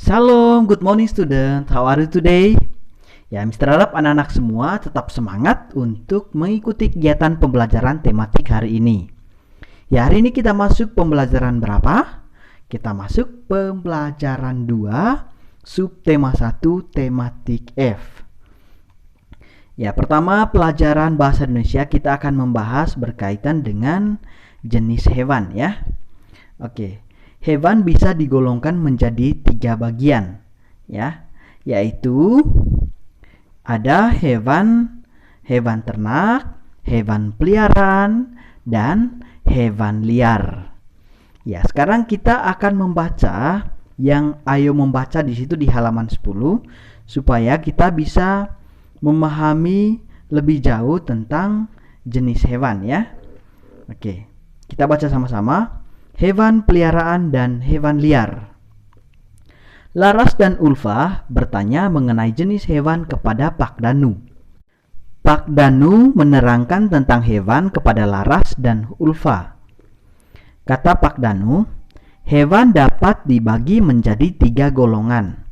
Shalom, good morning student. How are you today? Ya, Mr. Harap anak-anak semua tetap semangat untuk mengikuti kegiatan pembelajaran tematik hari ini. Ya, hari ini kita masuk pembelajaran berapa? Kita masuk pembelajaran 2, subtema 1, tematik F. Ya, pertama pelajaran bahasa Indonesia kita akan membahas berkaitan dengan jenis hewan ya. Oke. Hewan bisa digolongkan menjadi 3 bagian ya, yaitu ada hewan ternak, hewan peliharaan, dan hewan liar. Ya, sekarang kita akan membaca ayo membaca di situ di halaman 10 supaya kita bisa memahami lebih jauh tentang jenis hewan ya. Oke, kita baca sama-sama. Hewan peliharaan dan hewan liar. Laras dan Ulfa bertanya mengenai jenis hewan kepada Pak Danu. Pak Danu menerangkan tentang hewan kepada Laras dan Ulfa. Kata Pak Danu, hewan dapat dibagi menjadi 3 golongan.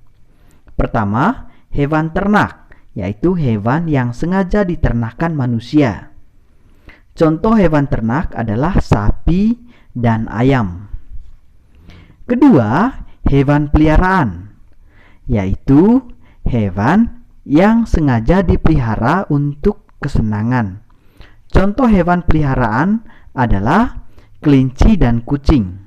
Pertama, hewan ternak, yaitu hewan yang sengaja diternakan manusia. Contoh hewan ternak adalah sapi dan ayam. Kedua, hewan peliharaan, yaitu hewan yang sengaja dipelihara untuk kesenangan. Contoh hewan peliharaan adalah kelinci dan kucing.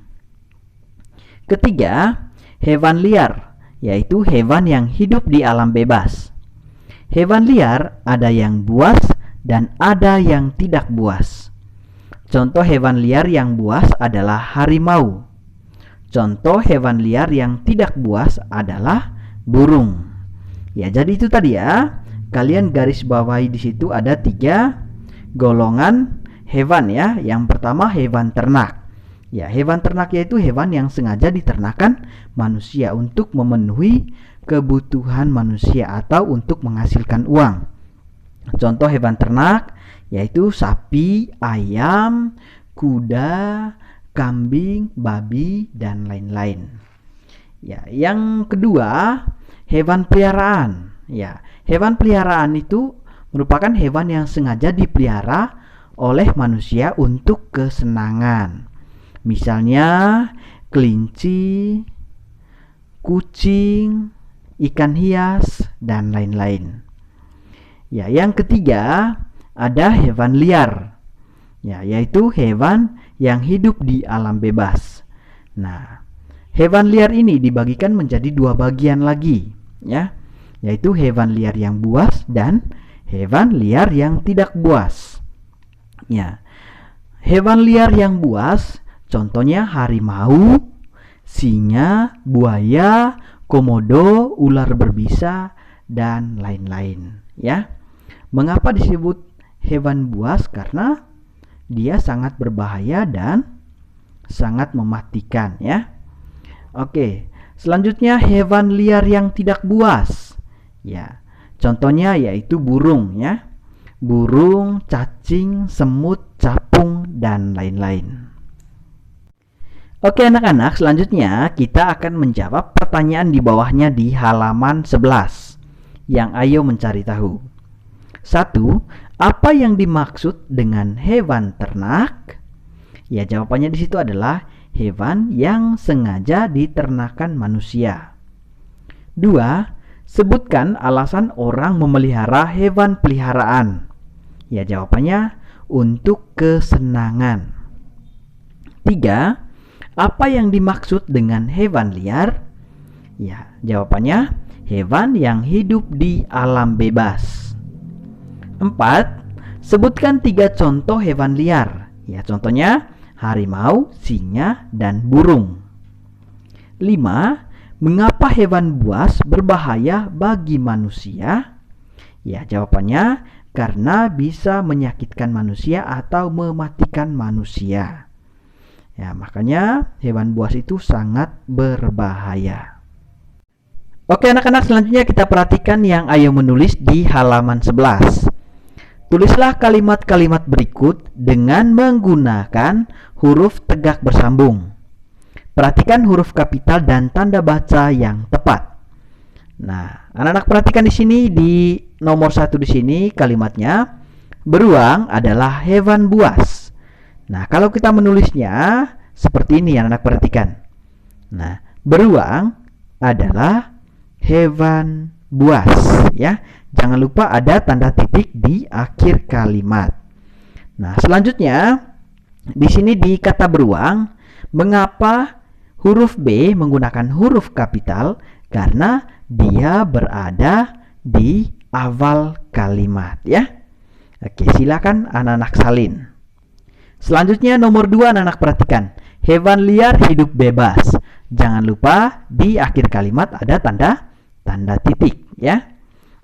Ketiga, hewan liar, yaitu hewan yang hidup di alam bebas. Hewan liar ada yang buas dan ada yang tidak buas. Contoh hewan liar yang buas adalah harimau. Contoh hewan liar yang tidak buas adalah burung. Ya, jadi itu tadi ya. Kalian garis bawahi di situ ada 3 golongan hewan ya. Yang pertama hewan ternak. Ya, hewan ternak yaitu hewan yang sengaja diternakan manusia untuk memenuhi kebutuhan manusia atau untuk menghasilkan uang. Contoh hewan ternak yaitu sapi, ayam, kuda, kambing, babi, dan lain-lain. Ya, yang kedua, hewan peliharaan. Ya, hewan peliharaan itu merupakan hewan yang sengaja dipelihara oleh manusia untuk kesenangan. Misalnya kelinci, kucing, ikan hias, dan lain-lain. Ya, yang ketiga ada hewan liar, ya, yaitu hewan yang hidup di alam bebas. Nah, hewan liar ini dibagikan menjadi 2 bagian lagi, ya, yaitu hewan liar yang buas dan hewan liar yang tidak buas. Ya, hewan liar yang buas, contohnya harimau, singa, buaya, komodo, ular berbisa, dan lain-lain. Ya, mengapa disebut hewan buas? Karena dia sangat berbahaya dan sangat mematikan ya. Oke, selanjutnya hewan liar yang tidak buas. Ya, contohnya yaitu burung ya. Burung, cacing, semut, capung, dan lain-lain. Oke anak-anak, selanjutnya kita akan menjawab pertanyaan di bawahnya di halaman 11 yang ayo mencari tahu. 1. Apa yang dimaksud dengan hewan ternak? Ya, jawabannya di situ adalah hewan yang sengaja diternakan manusia. 2. Sebutkan alasan orang memelihara hewan peliharaan. Ya, jawabannya untuk kesenangan. 3. Apa yang dimaksud dengan hewan liar? Ya, jawabannya hewan yang hidup di alam bebas. 4. Sebutkan 3 contoh hewan liar. Ya, contohnya harimau, singa, dan burung. 5. Mengapa hewan buas berbahaya bagi manusia? Ya, jawabannya karena bisa menyakitkan manusia atau mematikan manusia. Ya, makanya hewan buas itu sangat berbahaya. Oke anak-anak, selanjutnya kita perhatikan yang ayo menulis di halaman 11. Tulislah kalimat-kalimat berikut dengan menggunakan huruf tegak bersambung. perhatikan huruf kapital dan tanda baca yang tepat. Nah, anak-anak perhatikan di sini di nomor 1 di sini kalimatnya, beruang adalah hewan buas. Nah, kalau kita menulisnya seperti ini, anak-anak perhatikan. Nah, beruang adalah hewan buas, ya. Jangan lupa ada tanda titik di akhir kalimat. Nah, selanjutnya di sini di kata beruang, mengapa huruf B menggunakan huruf kapital? Karena dia berada di awal kalimat, ya. Oke, silakan anak-anak salin. Selanjutnya nomor 2, anak-anak perhatikan. Hewan liar hidup bebas. Jangan lupa di akhir kalimat ada tanda titik, ya.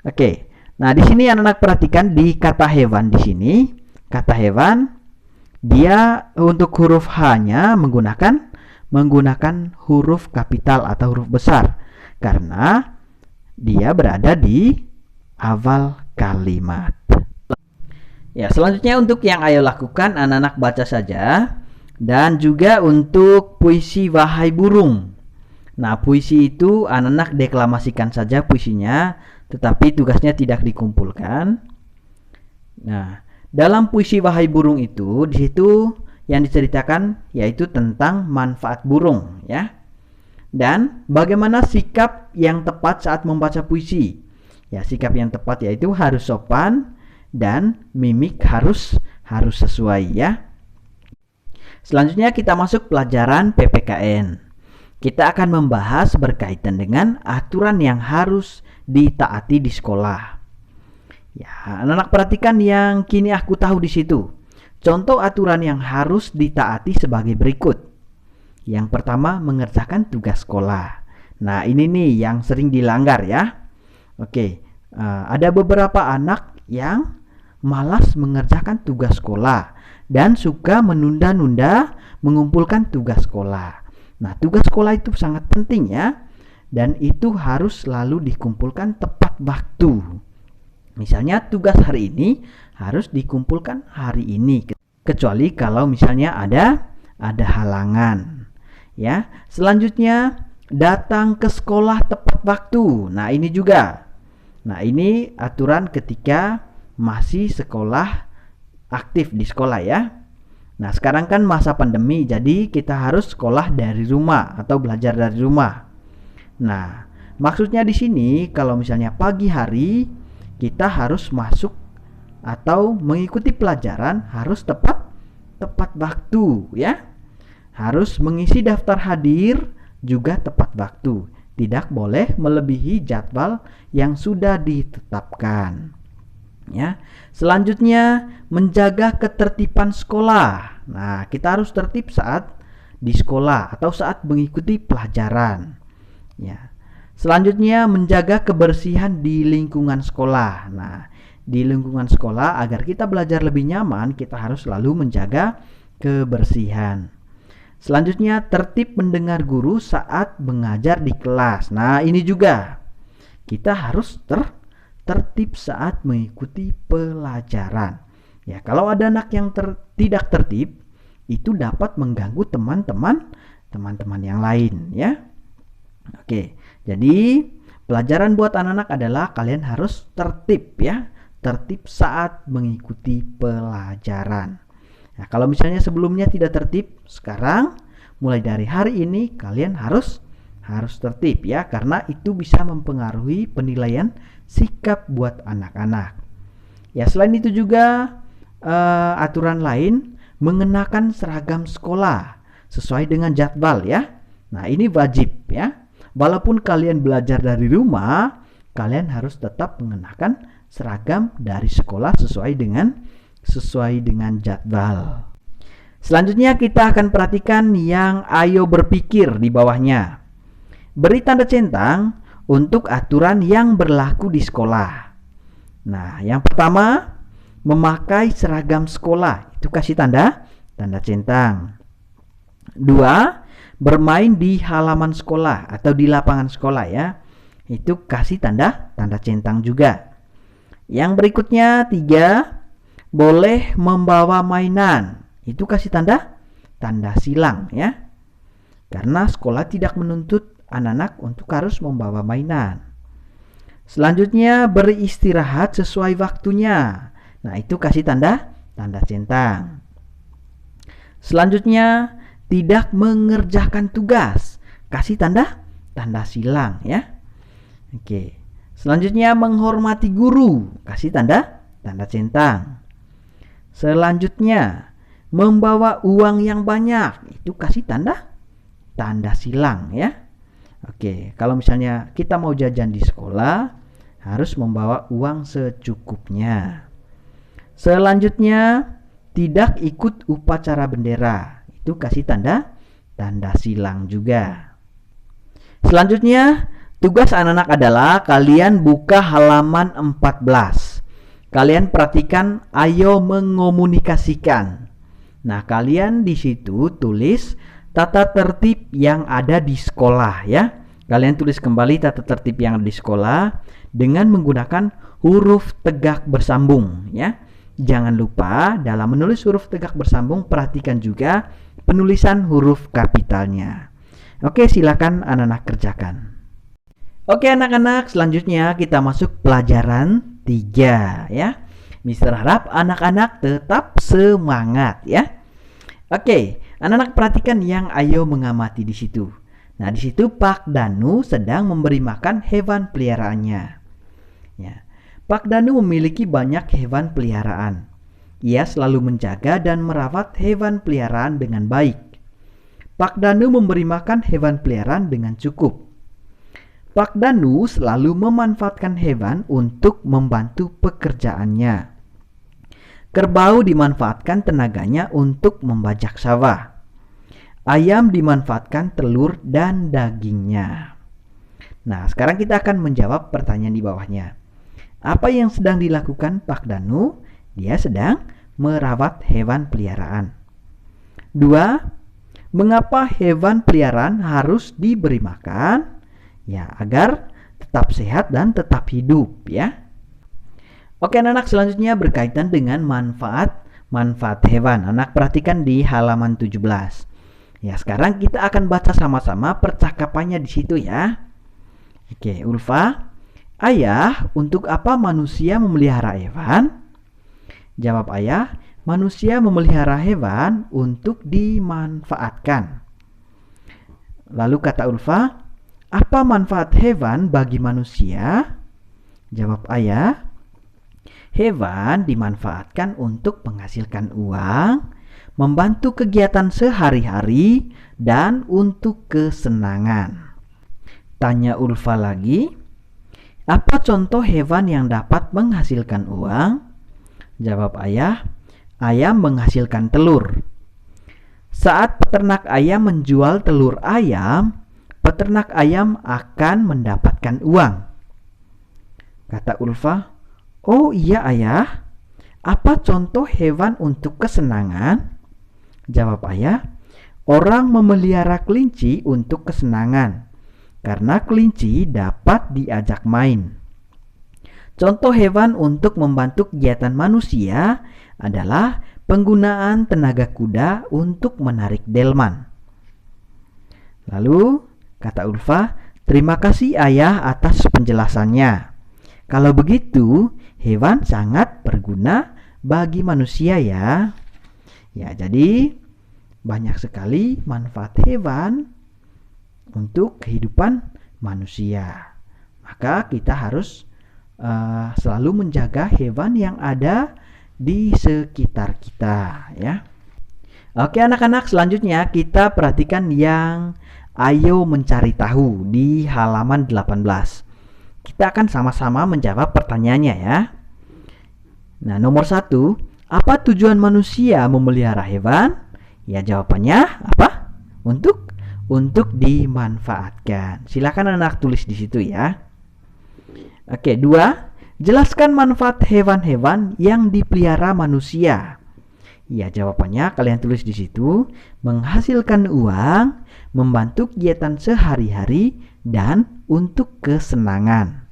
Oke. Nah, di sini anak-anak perhatikan di kata hewan di sini. Kata hewan, dia untuk huruf H-nya menggunakan huruf kapital atau huruf besar karena dia berada di awal kalimat. Ya, selanjutnya untuk yang ayo lakukan, anak-anak baca saja. Dan juga untuk puisi Wahai Burung. Nah, puisi itu anak-anak deklamasikan saja puisinya, tetapi tugasnya tidak dikumpulkan. Nah, dalam puisi Wahai Burung itu, di situ yang diceritakan yaitu tentang manfaat burung, ya. Dan bagaimana sikap yang tepat saat membaca puisi. Ya, sikap yang tepat yaitu harus sopan dan mimik harus sesuai, ya. Selanjutnya kita masuk pelajaran PPKN. Kita akan membahas berkaitan dengan aturan yang harus ditaati di sekolah. Ya, anak-anak perhatikan yang kini aku tahu di situ. Contoh aturan yang harus ditaati sebagai berikut. Yang pertama, mengerjakan tugas sekolah. Nah, ini nih yang sering dilanggar, ya. Oke, ada beberapa anak yang malas mengerjakan tugas sekolah dan suka menunda-nunda mengumpulkan tugas sekolah. Nah, tugas sekolah itu sangat penting, ya. Dan itu harus selalu dikumpulkan tepat waktu. Misalnya tugas hari ini harus dikumpulkan hari ini, kecuali kalau misalnya ada halangan, ya. Selanjutnya datang ke sekolah tepat waktu. Nah, ini juga. Nah, ini aturan ketika masih sekolah aktif di sekolah, ya. Nah, sekarang kan masa pandemi, jadi kita harus sekolah dari rumah atau belajar dari rumah. Nah, maksudnya di sini kalau misalnya pagi hari kita harus masuk atau mengikuti pelajaran harus tepat waktu, ya. Harus mengisi daftar hadir juga tepat waktu. Tidak boleh melebihi jadwal yang sudah ditetapkan. Ya. Selanjutnya menjaga ketertiban sekolah. Nah, kita harus tertib saat di sekolah atau saat mengikuti pelajaran. Ya. Selanjutnya menjaga kebersihan di lingkungan sekolah. Nah, di lingkungan sekolah agar kita belajar lebih nyaman, kita harus selalu menjaga kebersihan. Selanjutnya tertib mendengar guru saat mengajar di kelas. Nah, ini juga kita harus tertib saat mengikuti pelajaran. Ya, kalau ada anak yang tidak tertib, itu dapat mengganggu teman-teman yang lain, ya. Oke, jadi pelajaran buat anak-anak adalah kalian harus tertib, ya. Tertib saat mengikuti pelajaran. Nah, kalau misalnya sebelumnya tidak tertib, sekarang mulai dari hari ini kalian harus tertib, ya, karena itu bisa mempengaruhi penilaian sikap buat anak-anak. Ya, selain itu juga aturan lain mengenakan seragam sekolah sesuai dengan jadwal, ya. Nah, ini wajib, ya. Walaupun kalian belajar dari rumah, kalian harus tetap mengenakan seragam dari sekolah sesuai dengan jadwal. Selanjutnya kita akan perhatikan yang ayo berpikir di bawahnya. Beri tanda centang untuk aturan yang berlaku di sekolah. Nah, yang pertama, memakai seragam sekolah. Itu kasih tanda centang. 2, bermain di halaman sekolah atau di lapangan sekolah, ya. Itu kasih tanda centang juga. Yang berikutnya 3, boleh membawa mainan. Itu kasih tanda silang, ya. karena sekolah tidak menuntut anak-anak untuk harus membawa mainan. Selanjutnya, beristirahat sesuai waktunya. Nah, itu kasih tanda centang. Selanjutnya, tidak mengerjakan tugas. Kasih tanda silang ya. Oke. Selanjutnya, menghormati guru. Kasih tanda centang. Selanjutnya, membawa uang yang banyak. Itu kasih tanda silang ya. Oke, kalau misalnya kita mau jajan di sekolah, harus membawa uang secukupnya. Selanjutnya, tidak ikut upacara bendera. Itu kasih tanda silang juga. Selanjutnya, tugas anak-anak adalah kalian buka halaman 14. Kalian perhatikan, ayo mengomunikasikan. Nah, kalian di situ tulis tata tertib yang ada di sekolah ya. Kalian tulis kembali tata tertib yang ada di sekolah dengan menggunakan huruf tegak bersambung ya. Jangan lupa dalam menulis huruf tegak bersambung perhatikan juga penulisan huruf kapitalnya. Oke, silakan anak-anak kerjakan. Oke anak-anak, selanjutnya kita masuk pelajaran 3 ya. Mister harap anak-anak tetap semangat ya. Oke, anak-anak perhatikan yang ayo mengamati di situ. Nah, di situ Pak Danu sedang memberi makan hewan peliharaannya. Ya. Pak Danu memiliki banyak hewan peliharaan. Ia selalu menjaga dan merawat hewan peliharaan dengan baik. Pak Danu memberi makan hewan peliharaan dengan cukup. Pak Danu selalu memanfaatkan hewan untuk membantu pekerjaannya. Kerbau dimanfaatkan tenaganya untuk membajak sawah. Ayam dimanfaatkan telur dan dagingnya. Nah, sekarang kita akan menjawab pertanyaan di bawahnya. Apa yang sedang dilakukan Pak Danu? Dia sedang merawat hewan peliharaan. 2. Mengapa hewan peliharaan harus diberi makan? Ya, agar tetap sehat dan tetap hidup ya. Oke anak-anak, selanjutnya berkaitan dengan manfaat hewan. Anak perhatikan di halaman 17. Ya, sekarang kita akan baca sama-sama percakapannya di situ ya. Oke, Ulfa. Ayah, untuk apa manusia memelihara hewan? Jawab ayah, manusia memelihara hewan untuk dimanfaatkan. Lalu kata Ulfa, apa manfaat hewan bagi manusia? Jawab ayah, hewan dimanfaatkan untuk menghasilkan uang, membantu kegiatan sehari-hari, dan untuk kesenangan. Tanya Ulfa lagi, apa contoh hewan yang dapat menghasilkan uang? Jawab ayah, ayam menghasilkan telur. Saat peternak ayam menjual telur ayam, peternak ayam akan mendapatkan uang. Kata Ulfa, oh iya ayah, apa contoh hewan untuk kesenangan? Jawab ayah, orang memelihara kelinci untuk kesenangan, karena kelinci dapat diajak main. Contoh hewan untuk membantu kegiatan manusia adalah penggunaan tenaga kuda untuk menarik delman. Lalu, kata Ulfa, terima kasih ayah atas penjelasannya. Kalau begitu, hewan sangat berguna bagi manusia ya. Ya, jadi banyak sekali manfaat hewan untuk kehidupan manusia. Maka kita harus selalu menjaga hewan yang ada di sekitar kita ya. Oke anak-anak, selanjutnya kita perhatikan yang ayo mencari tahu di halaman 18. Kita akan sama-sama menjawab pertanyaannya ya. Nah, nomor 1, apa tujuan manusia memelihara hewan? Ya, jawabannya apa? Untuk dimanfaatkan. Silakan anak tulis di situ ya. Oke, 2, jelaskan manfaat hewan-hewan yang dipelihara manusia. Ya, jawabannya kalian tulis di situ, menghasilkan uang, membantu kegiatan sehari-hari, dan untuk kesenangan.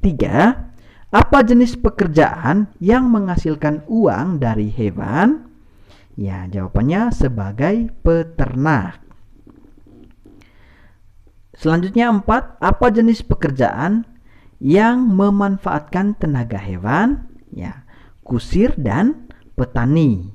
3, apa jenis pekerjaan yang menghasilkan uang dari hewan? Ya, jawabannya sebagai peternak. Selanjutnya 4, apa jenis pekerjaan yang memanfaatkan tenaga hewan? Ya, kusir dan petani.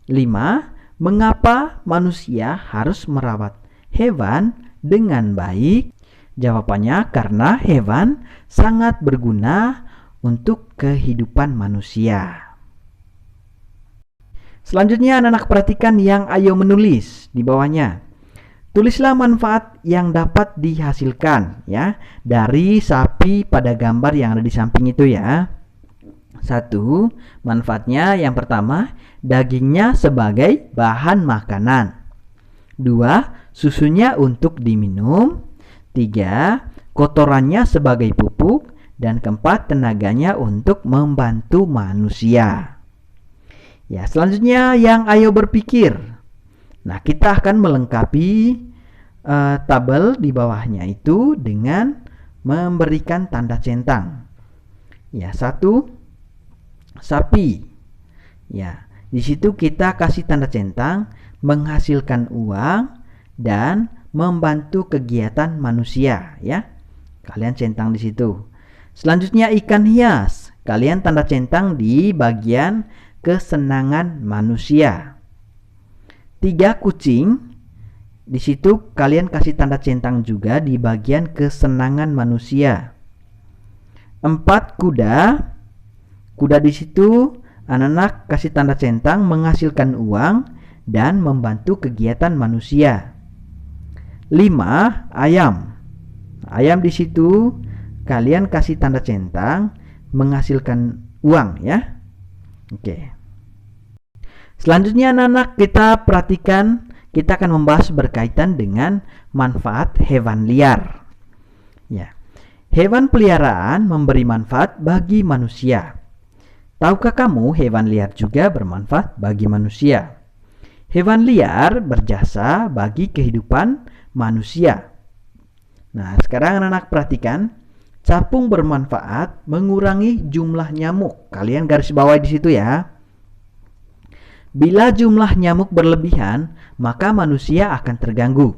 5, mengapa manusia harus merawat hewan dengan baik? Jawabannya karena hewan sangat berguna untuk kehidupan manusia. Selanjutnya anak-anak perhatikan yang ayo menulis di bawahnya. Tulislah manfaat yang dapat dihasilkan ya dari sapi pada gambar yang ada di samping itu ya. 1. Manfaatnya yang pertama, dagingnya sebagai bahan makanan. 2. Susunya untuk diminum. 3. Kotorannya sebagai pupuk. Dan keempat, tenaganya untuk membantu manusia. Ya, selanjutnya yang ayo berpikir. Nah, kita akan melengkapi tabel di bawahnya itu dengan memberikan tanda centang. Ya, 1, sapi. Ya, di situ kita kasih tanda centang menghasilkan uang dan membantu kegiatan manusia ya. Kalian centang di situ. Selanjutnya ikan hias. Kalian tanda centang di bagian kesenangan manusia. 3, kucing. Di situ kalian kasih tanda centang juga di bagian kesenangan manusia. 4, kuda. Kuda di situ anak-anak kasih tanda centang menghasilkan uang dan membantu kegiatan manusia. 5, ayam. Ayam di situ kalian kasih tanda centang menghasilkan uang ya. Oke. Selanjutnya anak-anak kita perhatikan, kita akan membahas berkaitan dengan manfaat hewan liar. Ya. Hewan peliharaan memberi manfaat bagi manusia. Tahukah kamu hewan liar juga bermanfaat bagi manusia? Hewan liar berjasa bagi kehidupan manusia. Nah, sekarang anak-anak perhatikan, capung bermanfaat mengurangi jumlah nyamuk. Kalian garis bawahi di situ ya. Bila jumlah nyamuk berlebihan, maka manusia akan terganggu.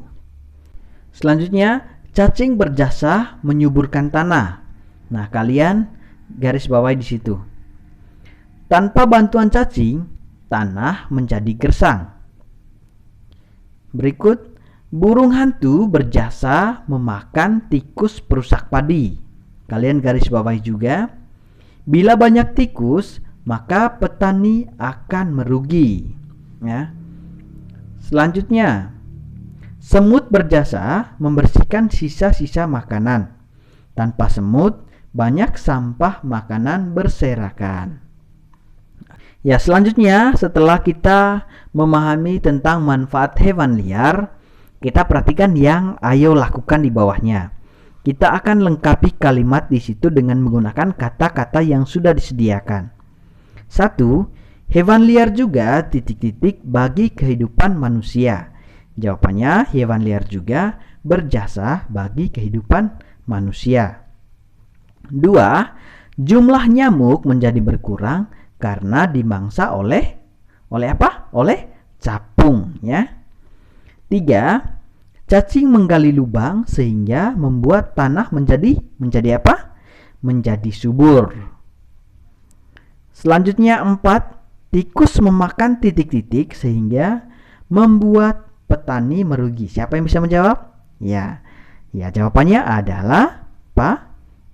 Selanjutnya, cacing berjasa menyuburkan tanah. Nah, kalian garis bawahi di situ. Tanpa bantuan cacing, tanah menjadi gersang. Berikut, burung hantu berjasa memakan tikus perusak padi. Kalian garis bawahi juga. Bila banyak tikus, maka petani akan merugi. Ya. Selanjutnya, semut berjasa membersihkan sisa-sisa makanan. Tanpa semut, banyak sampah makanan berserakan. Ya, selanjutnya setelah kita memahami tentang manfaat hewan liar, kita perhatikan yang ayo lakukan di bawahnya. Kita akan lengkapi kalimat di situ dengan menggunakan kata-kata yang sudah disediakan. 1. Hewan liar juga ... bagi kehidupan manusia. Jawabannya, hewan liar juga berjasa bagi kehidupan manusia. 2. Jumlah nyamuk menjadi berkurang karena dimangsa oleh apa? Oleh capung ya. 3. Cacing menggali lubang sehingga membuat tanah menjadi apa? Menjadi subur. Selanjutnya 4. Tikus memakan ... sehingga membuat petani merugi. Siapa yang bisa menjawab? Ya, jawabannya adalah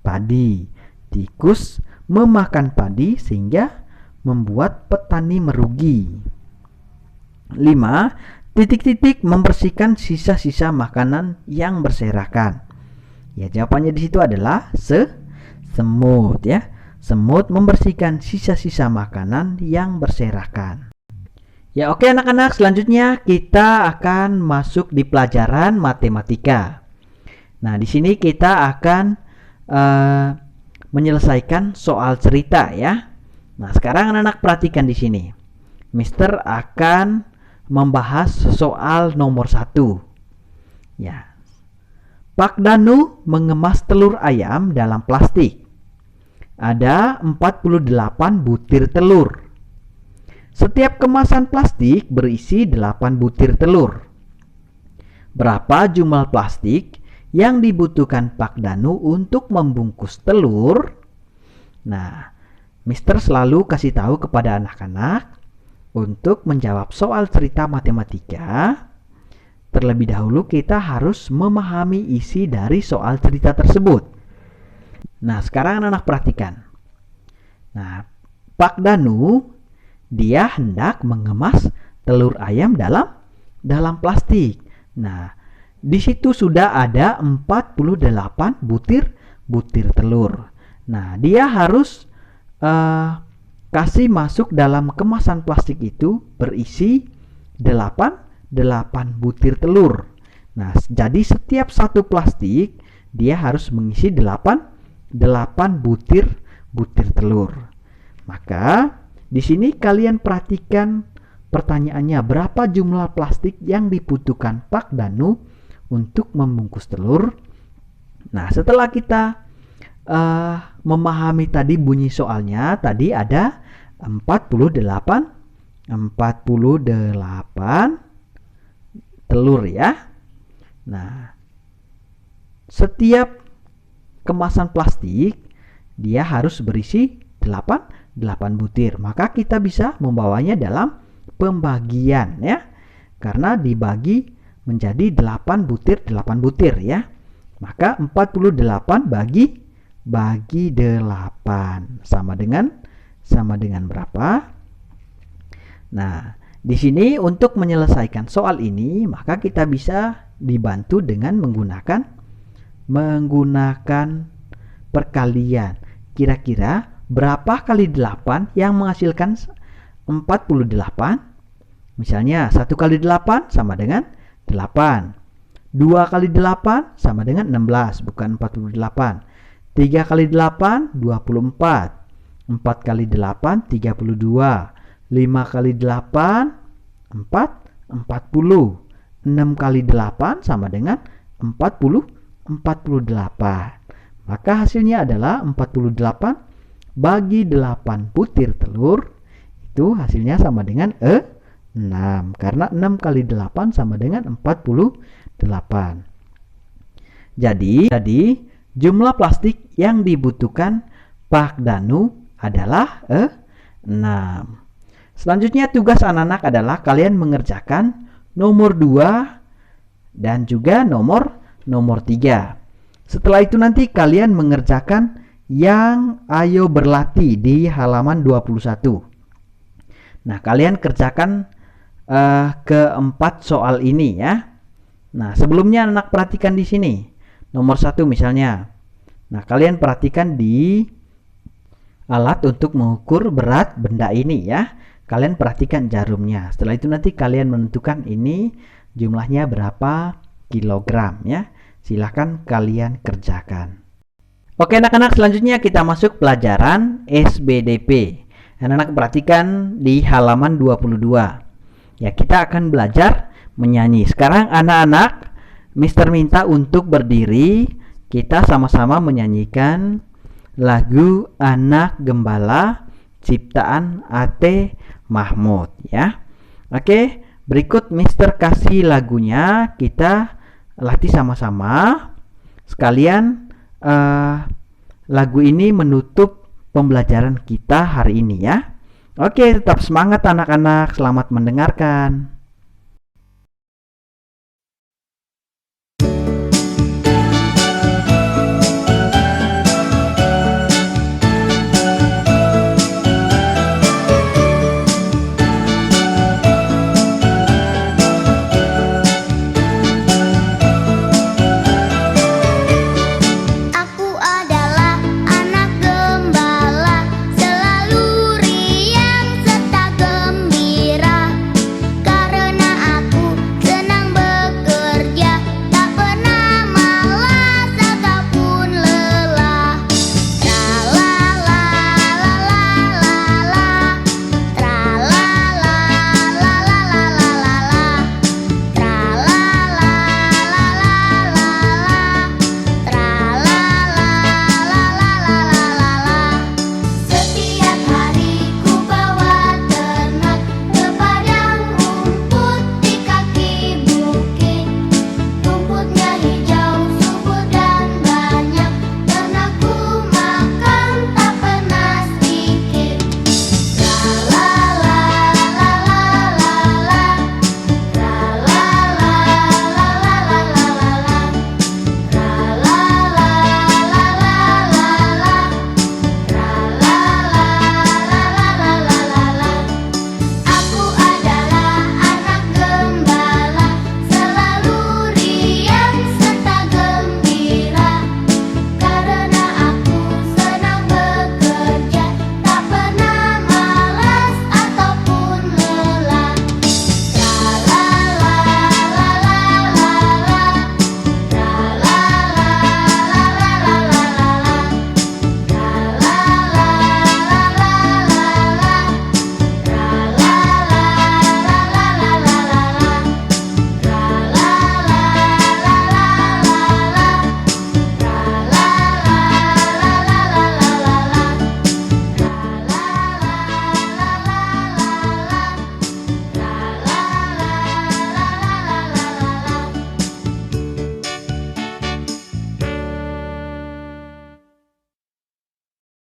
padi. Tikus memakan padi sehingga membuat petani merugi. 5. Membersihkan sisa-sisa makanan yang berserakan. Ya, jawabannya di situ adalah semut ya. Semut membersihkan sisa-sisa makanan yang berserakan. Ya, oke anak-anak, selanjutnya kita akan masuk di pelajaran matematika. Nah, di sini kita akan menyelesaikan soal cerita ya. Nah, sekarang anak-anak perhatikan di sini. Mister akan membahas soal nomor 1. Ya. Pak Danu mengemas telur ayam dalam plastik. Ada 48 butir telur. Setiap kemasan plastik berisi 8 butir telur. berapa jumlah plastik yang dibutuhkan Pak Danu untuk membungkus telur? Nah, Mister selalu kasih tahu kepada anak-anak untuk menjawab soal cerita matematika. Terlebih dahulu kita harus memahami isi dari soal cerita tersebut. Nah, sekarang anak-anak perhatikan. Nah, Pak Danu dia hendak mengemas telur ayam dalam plastik. Nah, di situ sudah ada 48 butir telur. Nah, dia harus kasih masuk dalam kemasan plastik itu berisi 8 butir telur. Nah, jadi setiap satu plastik dia harus mengisi 8 butir telur. Maka di sini kalian perhatikan pertanyaannya, berapa jumlah plastik yang dibutuhkan Pak Danu untuk membungkus telur? Nah, setelah kita memahami tadi bunyi soalnya, tadi ada 48 telur ya. Nah, setiap kemasan plastik dia harus berisi 8 butir. Maka kita bisa membawanya dalam pembagian ya. Karena dibagi menjadi 8 butir ya. Maka 48 bagi 8 sama dengan berapa? Nah, di sini untuk menyelesaikan soal ini, maka kita bisa dibantu dengan menggunakan perkalian. Kira-kira berapa kali 8 yang menghasilkan 48? Misalnya 1 kali 8 sama dengan 8. 2 kali 8 sama dengan 16, bukan 48. 3 kali 8, 24. 4 kali 8, 32. 5 kali 8, 40. 6 kali 8 sama dengan 48. Maka hasilnya adalah 48 bagi 8 butir telur. Itu hasilnya sama dengan 6. Karena 6 kali 8 sama dengan 48. Jadi jumlah plastik yang dibutuhkan Pak Danu adalah 6. Selanjutnya tugas anak-anak adalah kalian mengerjakan nomor 2 dan juga nomor 3. Setelah itu nanti kalian mengerjakan yang ayo berlatih di halaman 21. Nah, kalian kerjakan keempat soal ini ya. Nah, sebelumnya anak perhatikan di sini. Nomor 1 misalnya. Nah, kalian perhatikan di alat untuk mengukur berat benda ini ya. Kalian perhatikan jarumnya. Setelah itu nanti kalian menentukan ini jumlahnya berapa kilogram ya. Silahkan kalian kerjakan. Oke anak-anak, selanjutnya kita masuk pelajaran SBDP. Anak-anak perhatikan di halaman 22. Ya, kita akan belajar menyanyi. Sekarang anak-anak, Mister minta untuk berdiri. Kita sama-sama menyanyikan lagu Anak Gembala ciptaan A.T. Mahmud ya. Oke, berikut Mister kasih lagunya, kita latih sama-sama. Sekalian lagu ini menutup pembelajaran kita hari ini ya. Oke, tetap semangat anak-anak, selamat mendengarkan.